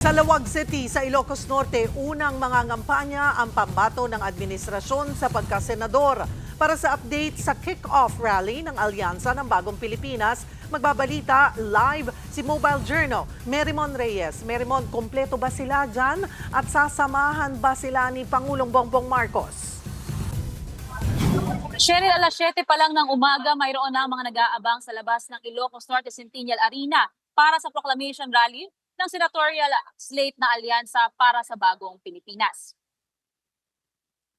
Sa Laoag City sa Ilocos Norte, unang mga ngampanya ang pambato ng administrasyon sa pagkasenador. Para sa update sa kick-off rally ng Alyansa ng Bagong Pilipinas, magbabalita live si Mobile Journal, Merrimon Reyes. Merrimon, kompleto ba sila dyan at sasamahan ba sila ni Pangulong Bongbong Marcos? Cheryl, alas 7 pa lang ng umaga, mayroon na mga nag-aabang sa labas ng Ilocos Norte Centennial Arena para sa proclamation rally ng senatorial slate na alyansa para sa Bagong Pilipinas.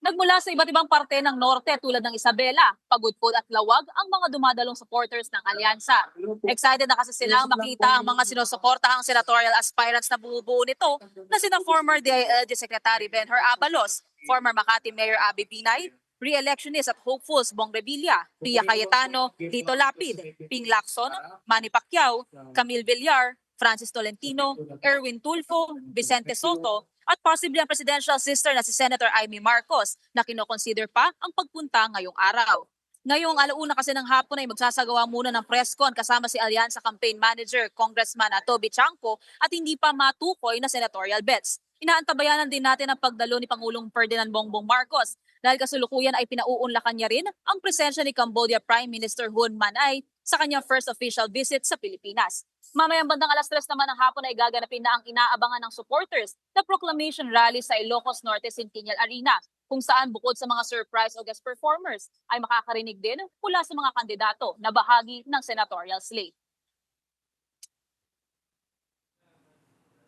Nagmula sa iba't ibang parte ng norte tulad ng Isabela, Pagudpud at Laoag ang mga dumadalong supporters ng alyansa. Excited na kasi silang makita ang mga sinusuportahang senatorial aspirants na bumubuo nito na sina former DILG Secretary Benhur Abalos, former Makati Mayor Abby Binay, re-electionist at hopefuls Bong Revilla, Pia Cayetano, Tito Lapid, Ping Lacson, Manny Pacquiao, Camille Villar, Francis Tolentino, Erwin Tulfo, Vicente Soto, at possibly ang presidential sister na si Senator Amy Marcos na kinoconsider pa ang pagpunta ngayong araw. Ngayong alauna kasi ng hapon ay magsasagawa muna ng press con kasama si Alyansa Campaign Manager Congressman Toby Chanco at hindi pa matukoy na senatorial bets. Inaantabayanan din natin ang pagdalo ni Pangulong Ferdinand Bongbong Marcos dahil kasulukuyan ay pinauunlakan niya rin ang presensya ni Cambodia Prime Minister Hun Manet sa kanyang first official visit sa Pilipinas. Mamayang bandang alas 3 naman ng hapon ay gaganapin na ang inaabangan ng supporters na proclamation rally sa Ilocos Norte Centennial Arena, kung saan bukod sa mga surprise o guest performers ay makakarinig din mula sa mga kandidato na bahagi ng senatorial slate.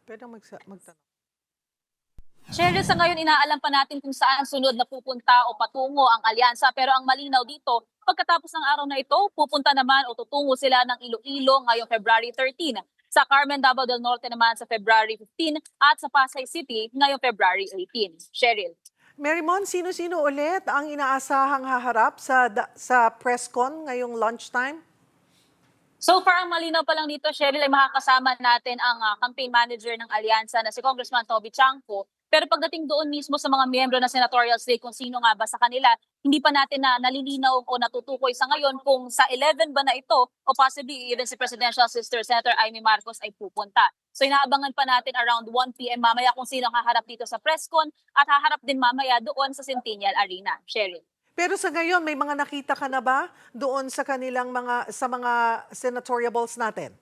Pwede magtanong. Cheryl, sa ngayon inaalam pa natin kung saan sunod na pupunta o patungo ang alyansa, pero ang malinaw dito, pagkatapos ng araw na ito, pupunta naman o tutungo sila ng Iloilo ngayong February 13, sa Carmen Davao del Norte naman sa February 15 at sa Pasay City ngayong February 18. Cheryl. Merrimon, sino-sino ulit ang inaasahang haharap sa press con ngayong lunchtime? So far, ang malinaw pa lang dito, Cheryl, ay makakasama natin ang campaign manager ng alyansa na si Congressman Toby Chanco. Pero pagdating doon mismo sa mga miyembro ng senatorial slate kung sino nga ba sa kanila, hindi pa natin na nalilinaw o natutukoy sa ngayon kung sa 11 ba na ito o possibly even si Presidential Sister Senator Amy Marcos ay pupunta. So inaabangan pa natin around 1 p.m. mamaya kung sino haharap dito sa press con at haharap din mamaya doon sa Centennial Arena. Cheryl. Pero sa ngayon, may mga nakita ka na ba doon sa kanilang mga senatoriables natin?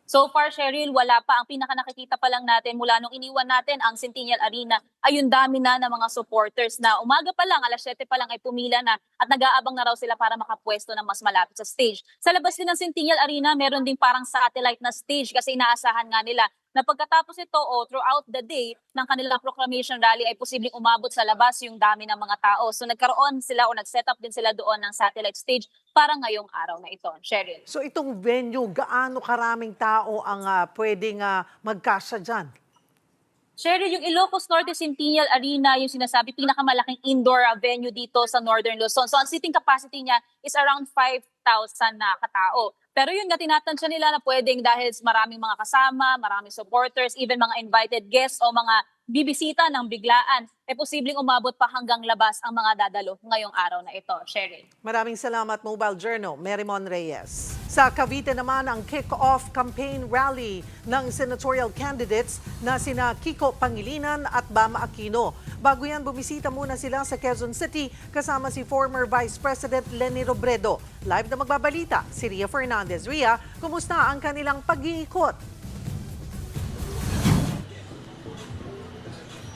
So far, Cheryl, wala pa. Ang pinaka nakikita pa lang natin mula nung iniwan natin ang Centennial Arena ay yung dami na ng mga supporters na umaga pa lang, alas 7 pa lang ay pumila na at nag-aabang na raw sila para makapwesto na mas malapit sa stage. Sa labas din ng Centennial Arena, meron din parang satellite na stage kasi inaasahan nga nila na pagkatapos ito o throughout the day ng kanilang proclamation rally ay posibleng umabot sa labas yung dami ng mga tao. So nagkaroon sila o nag-set up din sila doon ng satellite stage para ngayong araw na ito. Cheryl. So itong venue, gaano karaming tao ang pwedeng magkasya dyan? Cheryl, yung Ilocos Norte Centennial Arena, yung sinasabi, pinakamalaking indoor venue dito sa Northern Luzon. So ang seating capacity niya is around 5,000 na katao. Pero yun nga, tinatansya nila na pwedeng dahil maraming mga kasama, maraming supporters, even mga invited guests o mga bibisita ng biglaan, posibleng umabot pa hanggang labas ang mga dadalo ngayong araw na ito. Cheryl. Maraming salamat, Mobile Journal, Merrimon Reyes. Sa Cavite naman ang kick-off campaign rally ng senatorial candidates na sina Kiko Pangilinan at Bam Aquino. Bago yan, bumisita muna sila sa Quezon City kasama si former Vice President Leni Robredo. Live na magbabalita si Ria Fernandez. Ria, kumusta ang kanilang pag-iikot?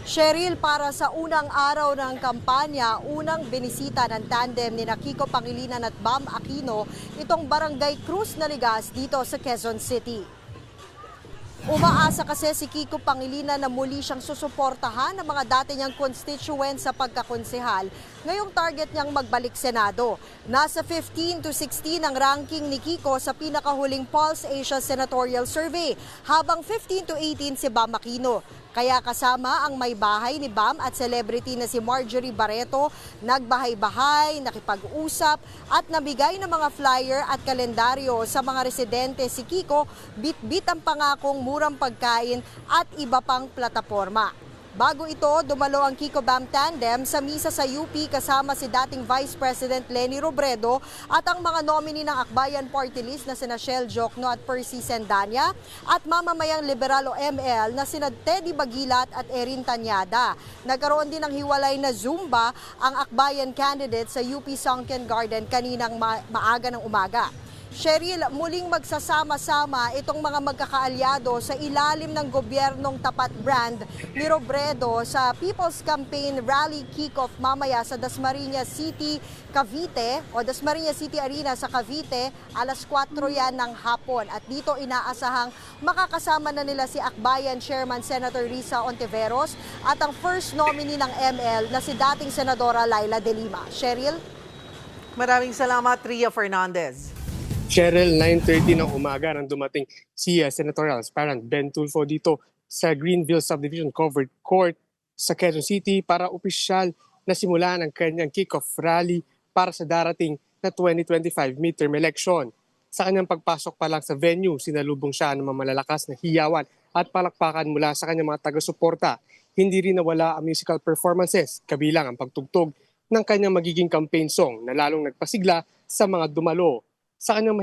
Cheryl, para sa unang araw ng kampanya, unang binisita ng tandem ni Kiko Pangilinan at Bam Aquino itong Barangay Cruz na Ligas dito sa Quezon City. Umaasa kasi si Kiko Pangilinan na muli siyang susuportahan ng mga dati niyang constituents sa pagkakonsehal. Ngayong target niyang magbalik Senado. Nasa 15 to 16 ang ranking ni Kiko sa pinakahuling Pulse Asia Senatorial Survey, habang 15 to 18 si Bam Aquino. Kaya kasama ang may bahay ni Bam at celebrity na si Marjorie Barreto, nagbahay-bahay, nakipag-usap at nabigay ng mga flyer at kalendaryo sa mga residente si Kiko, bit-bit ang pangakong murang pagkain at iba pang plataporma. Bago ito, dumalo ang Kiko Bam tandem sa misa sa UP kasama si dating Vice President Leni Robredo at ang mga nominee ng Akbayan Party List na sina Shell Jokno at Percy Sendanya at mamamayang liberal o ML na sina Teddy Bagilat at Erin Tanyada. Nagkaroon din ng hiwalay na Zumba ang Akbayan candidate sa UP Sunken Garden kaninang maaga ng umaga. Cheryl, muling magsasama-sama itong mga magkakaalyado sa ilalim ng gobyernong tapat brand ni Robredo sa People's Campaign Rally Kickoff mamaya sa Dasmariñas City, Cavite o Dasmariñas City Arena sa Cavite, alas 4 yan ng hapon. At dito inaasahang makakasama na nila si Akbayan Chairman Senator Risa Ontiveros at ang first nominee ng ML na si dating Senadora Laila De Lima. Cheryl? Maraming salamat, Ria Fernandez. Cheryl, 9:30 ng umaga nang dumating si Senatorial Aspirant Ben Tulfo dito sa Greenville Subdivision Covered Court sa Quezon City para opisyal na simulan ang kanyang kick-off rally para sa darating na 2025 midterm election. Sa kanyang pagpasok pa lang sa venue, sinalubong siya ng mga malalakas na hiyawan at palakpakan mula sa kanyang mga taga-suporta. Hindi rin nawala ang musical performances, kabilang ang pagtugtog ng kanyang magiging campaign song na lalong nagpasigla sa mga dumalo. Sa kanyang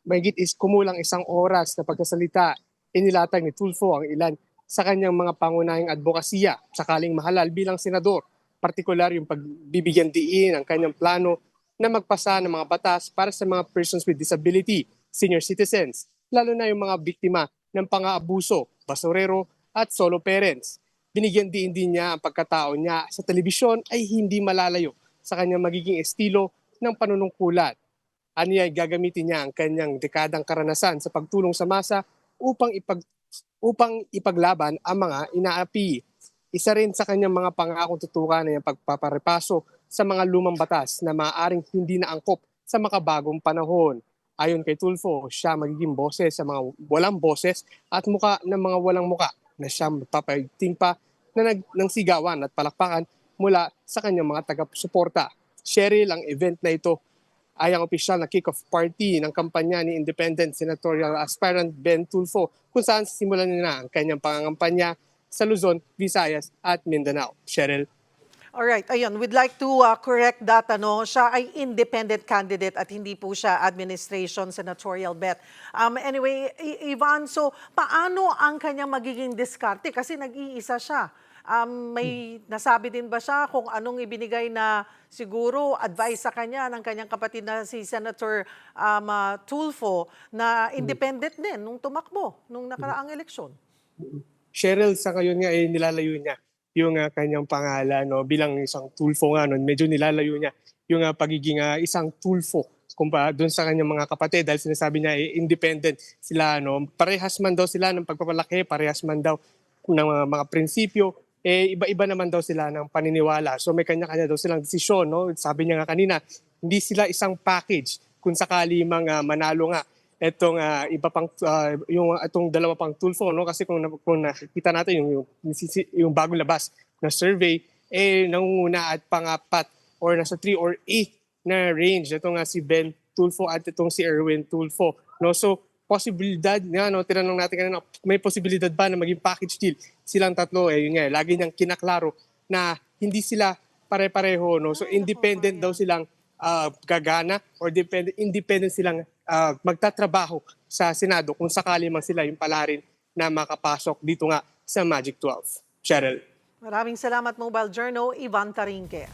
mahigit is kumulang 1 oras na pagkasalita, inilatag ni Tulfo ang ilan sa kanyang mga pangunahing advokasya sakaling mahalal bilang senador. Partikular yung pagbibigyan diin ang kanyang plano na magpasa ng mga batas para sa mga persons with disability, senior citizens, lalo na yung mga biktima ng pang-aabuso, basurero at solo parents. Binigyan diin din niya ang pagkatao niya sa telebisyon ay hindi malalayo sa kanyang magiging estilo ng panunungkulan. Aniya ay gagamitin niya ang kanyang dekadang karanasan sa pagtulong sa masa upang ipaglaban ang mga inaapi. Isa rin sa kanyang mga pangakong tutukan ay ang pagpaparepaso sa mga lumang batas na maaaring hindi na angkop sa makabagong panahon. Ayon kay Tulfo, siya magiging boses sa mga walang boses at muka ng mga walang muka na siya magpapaigting pa ng sigawan at palakpakan mula sa kanyang mga taga-suporta. Cheryl, ang event na ito ay ang opisyal na kick-off party ng kampanya ni Independent Senatorial Aspirant Ben Tulfo kung saan simulan niya ang kanyang pangangampanya sa Luzon, Visayas at Mindanao. Cheryl? Alright, ayun, we'd like to correct that. Siya ay independent candidate at hindi po siya administration senatorial bet. Anyway, Ivan, so paano ang kanyang magiging diskarte? Kasi nag-iisa siya. May nasabi din ba siya kung anong ibinigay na siguro advice sa kanya ng kanyang kapatid na si Senator Tulfo na independent din nung tumakbo, nung nakaraang eleksyon? Cheryl, sa ngayon nga nilalayo niya yung kanyang pangalan bilang isang Tulfo nga medyo nilalayo niya yung pagiging isang Tulfo kumpara doon sa kanyang mga kapatid dahil sinasabi niya independent sila parehas man daw sila ng pagpapalaki, parehas man daw ng mga prinsipyo, iba-iba naman daw sila ng paniniwala. So may kanya-kanya daw silang desisyon. Sabi niya nga kanina, hindi sila isang package kung sakali manalo nga itong iba pang itong dalawa pang Tulfo kasi kung nakikita natin yung bagong labas na survey nangunguna at pangapat or nasa 3 or 8 na range ito nga si Ben Tulfo at itong si Erwin Tulfo so posibilidad nga tinanong natin kanina, may posibilidad ba na maging package deal silang tatlo yun nga lagi niyang kinaklaro na hindi sila pare-pareho so independent daw silang gagana or independent silang magtatrabaho sa Senado kung sakali man sila yung palarin na makapasok dito nga sa Magic 12. Cheryl. Maraming salamat, Mobile Journal, Ivan Tarinque.